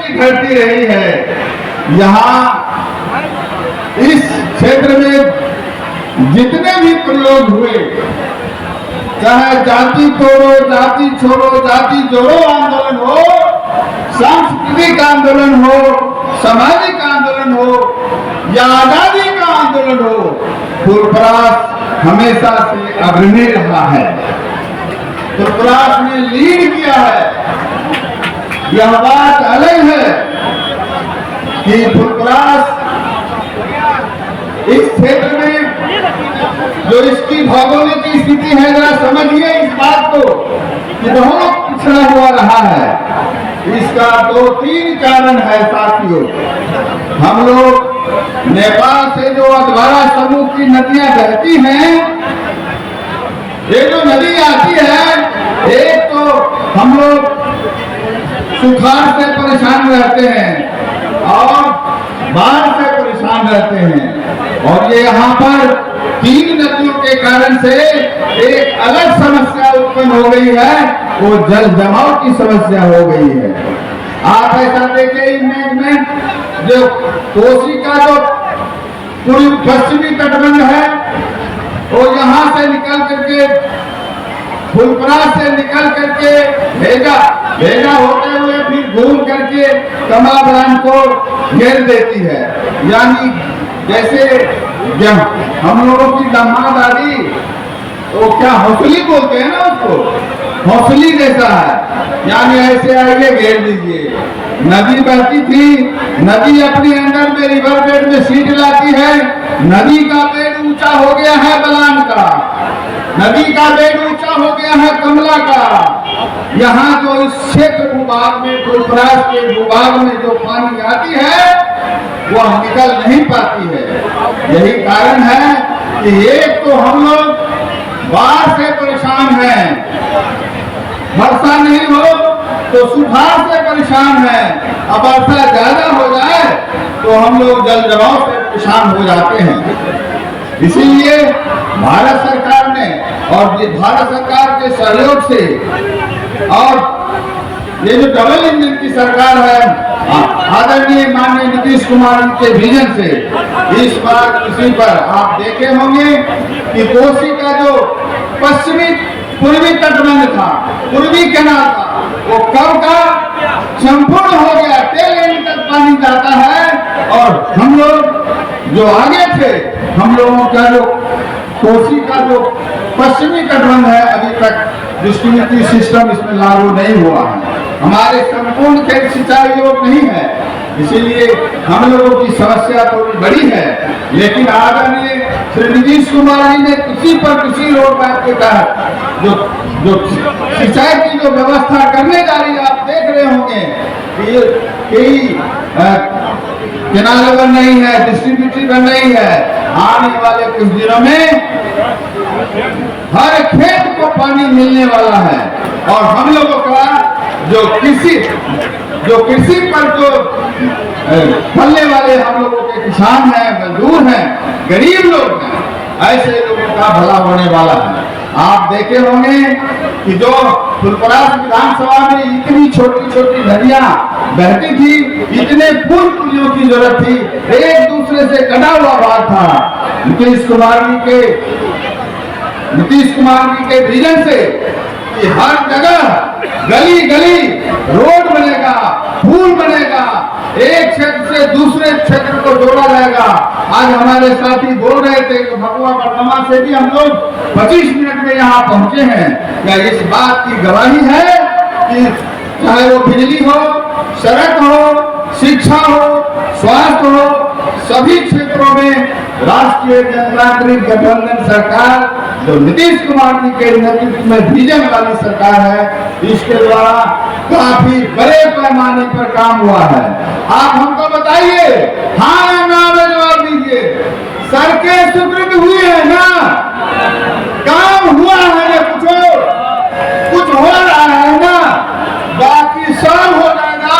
की धरती रही है। यहाँ इस क्षेत्र में जितने भी प्रयोग हुए, चाहे जाति तोड़ो जाति छोड़ो जाति जोड़ो आंदोलन हो, सांस्कृतिक आंदोलन हो, सामाजिक आंदोलन हो या आजादी का आंदोलन हो, फुलपरास हमेशा से अग्रणी रहा है। फुलपरास ने लीड किया है। यह बात अलग है कि फुलपरास इस क्षेत्र में जो इसकी भौगोलिक स्थिति है, जरा समझिए इस बात को कि बहुत पिछड़ा हुआ रहा है। इसका 2-3 कारण है साथियों। हम लोग नेपाल से जो अधवारा समूह की नदियां बहती हैं, ये जो नदी आती है, एक तो हम लोग सुखाड़ से परेशान रहते हैं और बाढ़ से परेशान रहते हैं, और ये यहाँ पर 3 नदियों के कारण से एक अलग समस्या उत्पन्न हो गई है, वो जल जमाव की समस्या हो गई है। आप ऐसा देखें इमेज में, जो कोसी का जो पूर्वी पश्चिमी तटबंध है, वो यहाँ से निकल करके फुलपरास से निकल करके भेजा होते हुए फिर घूम करके कमला बलान को घेर देती है। यानी जैसे जब हम लोगों की लम्हा दादी, वो क्या हौसली बोलते हैं ना उसको, हौसली जैसा है। यानी ऐसे आइए घेर दीजिए। नदी बहती थी, नदी अपने अंदर में रिवर बेड में सीट लाती है। नदी का बेड ऊंचा हो गया है बलान का, नदी का बेड ऊंचा हो गया है कमला का। यहाँ जो इस क्षेत्र भूभाग में, फुलपरास के भूभाग में जो पानी आती है, वह निकल नहीं पाती है। यही कारण है कि एक तो हम लोग बाढ़ से परेशान हैं, वर्षा नहीं हो तो सुखाड़ से परेशान है। अब वर्षा ज्यादा हो जाए तो हम लोग जल जमाव से परेशान हो जाते हैं। इसीलिए भारत सरकार ने, और भारत सरकार के सहयोग से, और ये जो डबल इंजन की सरकार है, आदरणीय माननीय नीतीश कुमार के विजन से, इस बार किसी पर आप देखे होंगे कि कोसी का जो पूर्वी तटबंध था, पूर्वी कैनाल था, वो कब का संपूर्ण हो गया, टेल एंड तक पानी जाता है। और हम लोग जो आगे थे, हम लोगों का जो कोसी का जो पश्चिमी तटबंध है, अभी तक डिस्ट्रीब्यूटिव सिस्टम इसमें लागू नहीं हुआ है। हमारे संपूर्ण खेत सिंचाई योग नहीं है, इसीलिए हम लोगों की समस्या थोड़ी बड़ी है। लेकिन आदरणीय श्री नीतीश कुमार जी ने किसी रोड मैप के तहत जो सिंचाई की जो व्यवस्था करने जा रही है, आप देख रहे होंगे कि केनाल नहीं है, डिस्ट्रीब्यूटिव नहीं है। आने वाले कुछ दिनों में हर खेत को पानी मिलने वाला है। और हम लोगों का जो कृषि पर जो फलने वाले हम लोगों के किसान हैं, मजदूर हैं, गरीब लोग हैं, ऐसे लोगों का भला होने वाला है। आप देखे होंगे कि जो फुलपरास विधानसभा में इतनी छोटी छोटी नदियां बहती थी, इतने पुलियों की जरूरत थी, एक दूसरे से कटा हुआ भाग था। नीतीश कुमार जी के विजन से कि हर जगह गली गली रोड बनेगा, पुल बनेगा, एक क्षेत्र से दूसरे क्षेत्र को जोड़ा जाएगा। आज हमारे साथी बोल रहे थे कि भगवा बरनमा से भी हम लोग 25 मिनट में यहाँ पहुंचे हैं। क्या इस बात की गवाही है कि चाहे वो बिजली हो, सड़क हो, शिक्षा हो, स्वास्थ्य हो, सभी क्षेत्रों में राष्ट्रीय जनतांत्रिक गठबंधन सरकार, जो नीतीश कुमार जी के नेतृत्व में विजन वाली सरकार है, इसके द्वारा काफी बड़े पैमाने पर काम हुआ है। आप हमको बताइए, हाँ या ना में जवाब दीजिए। सड़कें स्वीकृत हुई है ना, काम हुआ है ना, कुछ हो रहा है ना, बाकी सब हो जाएगा।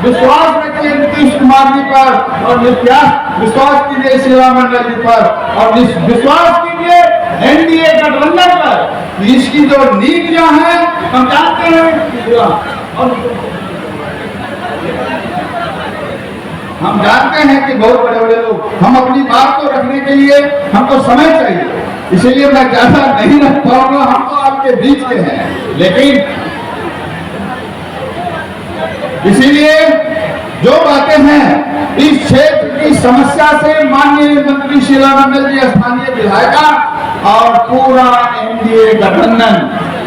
विश्वास रखिए नीतीश कुमार जी पर, और विश्वास कीजिए सेवा मंडल जी पर, और विश्वास कीजिए एनडीए गठबंधन पर। इसकी जो नीतियां हैं हम जानते हैं। हम जानते हैं कि बहुत बड़े बड़े लोग, हम अपनी बात को रखने के लिए हमको समय चाहिए, इसीलिए मैं ज्यादा नहीं रख पाऊंगा। हम तो आपके बीच के हैं, लेकिन इसीलिए जो बातें हैं इस क्षेत्र की समस्या से माननीय मंत्री शीला मंडल जी, स्थानीय विधायिका और पूरा एनडीए गठबंधन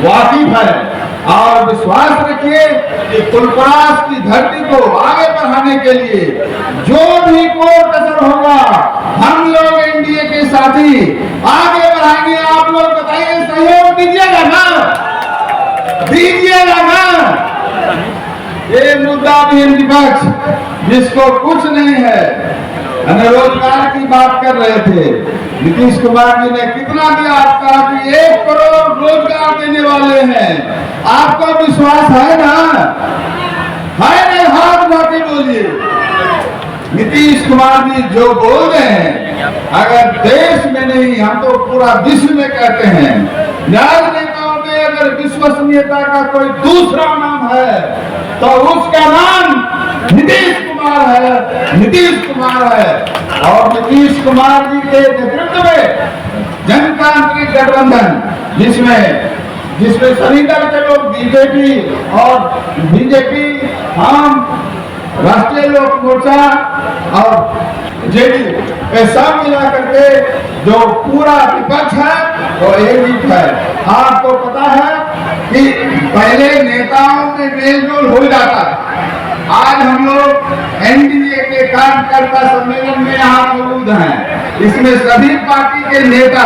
वाकिफ है। और विश्वास रखिए कि फुलपरास की धरती को आगे बढ़ाने के लिए जो भी कोई कसर होगा, हम लोग एनडीए के साथी आगे बढ़ाएंगे। आप लोग बताइए, सहयोग दीजिएगा ना? दीजिएगा ना? ये मुद्दा भी विपक्ष जिसको कुछ नहीं है, रोजगार की बात कर रहे थे, नीतीश कुमार जी ने कितना दिया? आप कहा कि 1 करोड़ रोजगार देने वाले हैं। आपको विश्वास है ना? है नहीं? हाथ उठा के बोलिए। नीतीश कुमार जी जो बोल रहे हैं, अगर देश में नहीं, हम तो पूरा विश्व में कहते हैं, राजनेताओं में अगर विश्वसनीयता का कोई दूसरा नाम है तो उसका नाम नीतीश कुमार है। नीतीश कुमार है। और नीतीश कुमार जी के नेतृत्व में जनतांत्रिक गठबंधन, जिसमें सभी दल के लोग, बीजेपी, हम, राष्ट्रीय लोक मोर्चा और जेडीयू, ये सब मिला करके जो पूरा विपक्ष है वो एक है। आपको पता है कि पहले नेताओं में मेलजोल हो जाता है। आज हम लोग एनडीए के कार्यकर्ता सम्मेलन में यहाँ मौजूद हैं। इसमें सभी पार्टी के नेता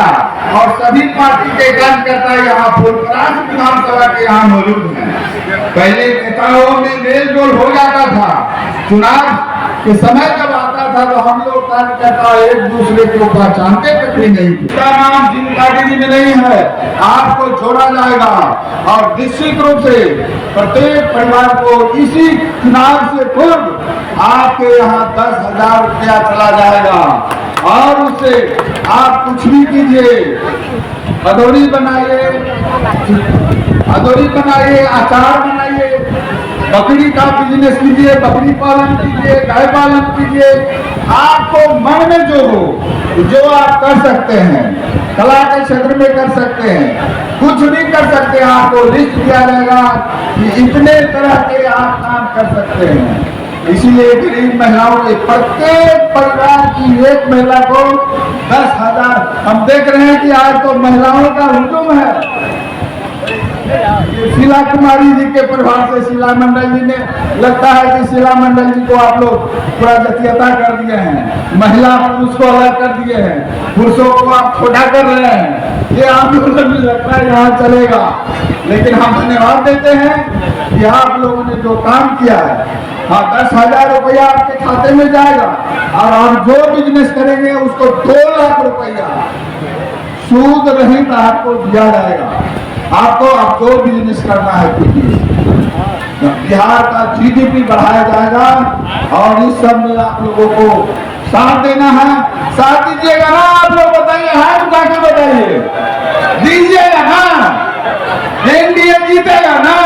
और सभी पार्टी के कार्यकर्ता यहाँ फुलपरास विधानसभा के यहाँ मौजूद हैं। पहले नेताओं में मेलजोल हो जाता था। चुनाव के समय जब आता था तो हम लोग कार्यकर्ता एक दूसरे को पहचानते तक भी नहीं थे। इसका नाम जिन पार्टी में नहीं है, आपको छोड़ा जाएगा। और निश्चित रूप से प्रत्येक परिवार को इसी चुनाव से पूर्व आपके यहाँ 10,000 रुपया चला जाएगा। और उससे आप कुछ भी कीजिए, अदौरी बनाइए, अचार बनाइए, बकरी का बिजनेस कीजिए, बकरी पालन कीजिए, गाय पालन कीजिए। आपको मन में जो हो, जो आप कर सकते हैं, कला के क्षेत्र में कर सकते हैं, कुछ भी कर सकते हैं। आपको लिस्ट दिया जाएगा कि इतने तरह के आप काम कर सकते हैं। इसीलिए गरीब महिलाओं के प्रत्येक परिवार की एक महिला को 10,000, हम देख रहे हैं कि आज तो महिलाओं का हुजूम है। शीला कुमारी जी के परिवार से शीला मंडल जी ने, लगता है कि शीला मंडल जी को आप लोग पूरा जातीयता कर दिए हैं, महिला पुरुष को अलग कर दिए हैं, पुरुषों को आप छोटा कर रहे हैं। ये आप लोगों को लगता है यहाँ चलेगा, लेकिन हम धन्यवाद देते हैं कि आप लोगों ने जो काम किया है। हाँ, 10,000 रुपया आपके खाते में जाएगा और आप जो बिजनेस करेंगे उसको 2 लाख रुपया सूद रहित आपको दिया जाएगा। आपको अब जो बिजनेस करना है कीजिए। बिहार का जीडीपी बढ़ाया जाएगा और इस सब में आप लोगों को साथ देना है। साथ दीजिएगा ना? आप लोग बताइए, हाथ उठा के बताइए, दीजिएगा ना? एनडीए जीतेगा ना?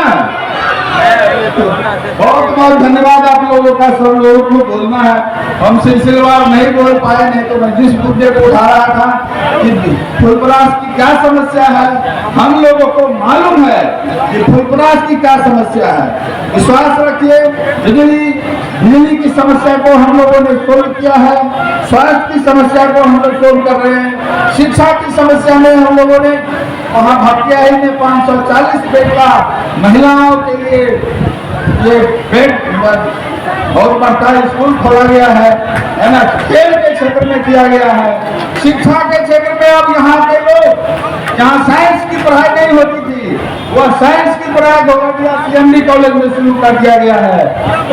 बहुत बहुत धन्यवाद आप लोगों का। सब लोगों को बोलना है, हम सिलसिलेवार नहीं बोल पाए, नहीं तो मैं जिस मुद्दे को उठा रहा था कि फुलपरास की क्या समस्या है, हम लोगों को मालूम है कि फुलपरास की क्या समस्या है। विश्वास रखिए, बिजली की समस्या को हम लोगों ने सोल्व किया है, स्वास्थ्य की समस्या को हम लोग सोल्व कर रहे हैं, शिक्षा की समस्या में हम लोगों ने वहाँ भटियाही में 540 बेड का महिलाओं के लिए ये बेड बहुत बड़ा स्कूल खोला गया है ना। खेल के क्षेत्र में किया गया है, शिक्षा के क्षेत्र में अब यहाँ के लोग, जहाँ साइंस की पढ़ाई नहीं होती थी, वह साइंस की पढ़ाई गौरविया सीएमडी कॉलेज में शुरू कर दिया गया है।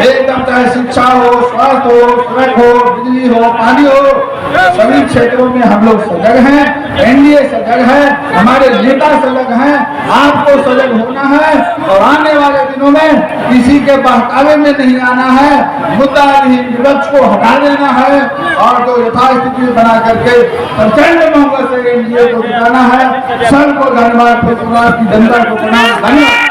एकदम चाहे शिक्षा हो, स्वास्थ्य हो, सड़क हो, बिजली हो, पानी हो, सभी क्षेत्रों में हम लोग सजग हैं। एनडीए सजग है, हमारे नेता सजग हैं। आपको सजग होना है और आने वाले दिनों में किसी के बहकावे में नहीं आना है। मुद्दा विपक्ष को हटा देना है और जो यथास्थिति बना करके प्रचंड बहुमत से एनडीए को जिताना है। सबको धन्यवाद, की जनता को प्रणाम, धन्यवाद।